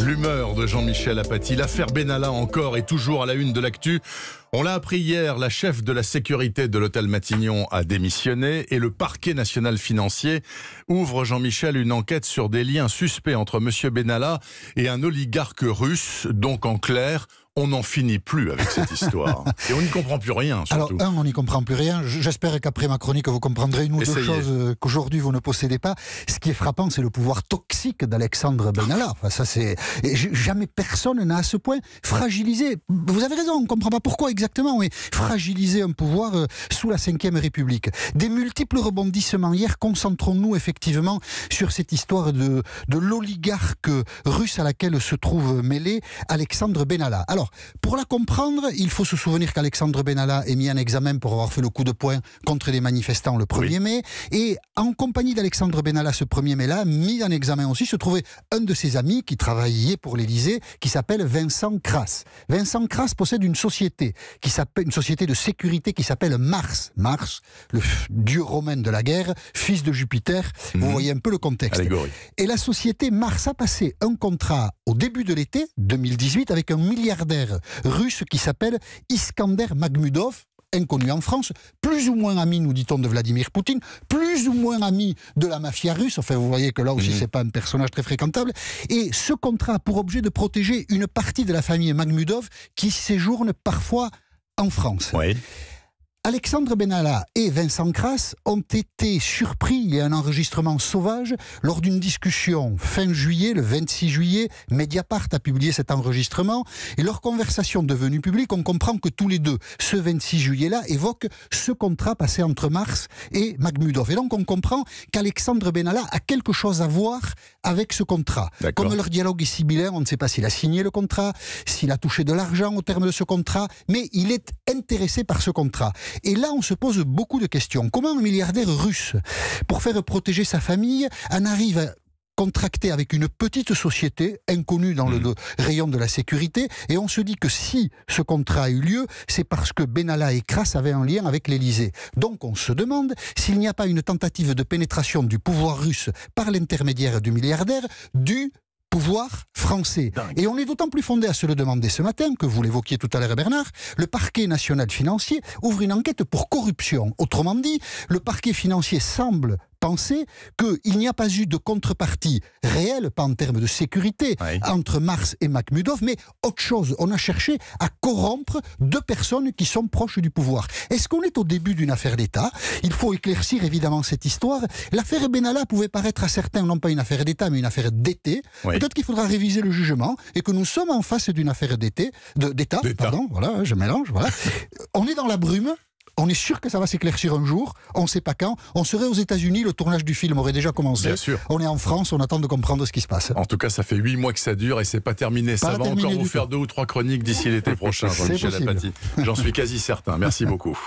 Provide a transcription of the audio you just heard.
L'humeur de Jean-Michel Apathy. L'affaire Benalla encore et toujours à la une de l'actu. On l'a appris hier, la chef de la sécurité de l'hôtel Matignon a démissionné et le parquet national financier ouvre, Jean-Michel, une enquête sur des liens suspects entre M. Benalla et un oligarque russe. Donc en clair, on n'en finit plus avec cette histoire. Et on n'y comprend plus rien, surtout. Alors, on n'y comprend plus rien. J'espère qu'après ma chronique, vous comprendrez une ou deux choses qu'aujourd'hui vous ne possédez pas. Ce qui est frappant, c'est le pouvoir toxique d'Alexandre Benalla. Enfin, ça, c'est... Jamais personne n'a à ce point fragilisé. Vous avez raison, on ne comprend pas pourquoi exactement, mais fragilisé un pouvoir sous la Ve République. Des multiples rebondissements. Hier, concentrons-nous effectivement sur cette histoire de l'oligarque russe à laquelle se trouve mêlé Alexandre Benalla. Alors, pour la comprendre, il faut se souvenir qu'Alexandre Benalla est mis en examen pour avoir fait le coup de poing contre des manifestants le 1er mai. Et en compagnie d'Alexandre Benalla, ce 1er mai-là, mis en examen aussi, se trouvait un de ses amis qui travaillait pour l'Élysée, qui s'appelle Vincent Crass. Vincent Crass possède une société de sécurité qui s'appelle Mars. Mars, le dieu romain de la guerre, fils de Jupiter. Vous voyez un peu le contexte. Allégorie. Et la société Mars a passé un contrat au début de l'été 2018 avec un milliardaire russe qui s'appelle Iskander Makhmudov, inconnu en France, plus ou moins ami, nous dit-on, de Vladimir Poutine, plus ou moins ami de la mafia russe. Enfin, vous voyez que là aussi, c'est pas un personnage très fréquentable. Et ce contrat a pour objet de protéger une partie de la famille Makhmudov qui séjourne parfois en France. Oui. Alexandre Benalla et Vincent Crass ont été surpris, il y a un enregistrement sauvage, lors d'une discussion fin juillet, le 26 juillet, Mediapart a publié cet enregistrement, et leur conversation devenue publique, on comprend que tous les deux, ce 26 juillet-là, évoquent ce contrat passé entre Mars et Makhmudov. Et donc on comprend qu'Alexandre Benalla a quelque chose à voir avec ce contrat. Comme leur dialogue est sibyllaire, on ne sait pas s'il a signé le contrat, s'il a touché de l'argent au terme de ce contrat, mais il est intéressé par ce contrat. Et là, on se pose beaucoup de questions. Comment un milliardaire russe, pour faire protéger sa famille, en arrive à contracter avec une petite société inconnue dans le rayon de la sécurité, et on se dit que si ce contrat a eu lieu, c'est parce que Benalla et Crass avaient un lien avec l'Élysée. Donc on se demande s'il n'y a pas une tentative de pénétration du pouvoir russe par l'intermédiaire du milliardaire du pouvoir français. Et on est d'autant plus fondé à se le demander ce matin, que vous l'évoquiez tout à l'heure Bernard, le parquet national financier ouvre une enquête pour corruption. Autrement dit, le parquet financier semble penser qu'il n'y a pas eu de contrepartie réelle, pas en termes de sécurité, entre Mars et Makhmudov, mais autre chose. On a cherché à corrompre deux personnes qui sont proches du pouvoir. Est-ce qu'on est au début d'une affaire d'État? Il faut éclaircir évidemment cette histoire. L'affaire Benalla pouvait paraître à certains non pas une affaire d'État, mais une affaire d'été. Peut-être qu'il faudra réviser le jugement et que nous sommes en face d'une affaire d'État. Voilà, je mélange. Voilà. On est dans la brume. On est sûr que ça va s'éclaircir un jour, on ne sait pas quand. On serait aux États-Unis, le tournage du film aurait déjà commencé. Bien sûr. On est en France, on attend de comprendre ce qui se passe. En tout cas, ça fait 8 mois que ça dure et c'est pas terminé. Ça va encore vous faire 2 ou 3 chroniques d'ici l'été prochain, Jean-Michel Apathy. J'en suis quasi certain. Merci beaucoup.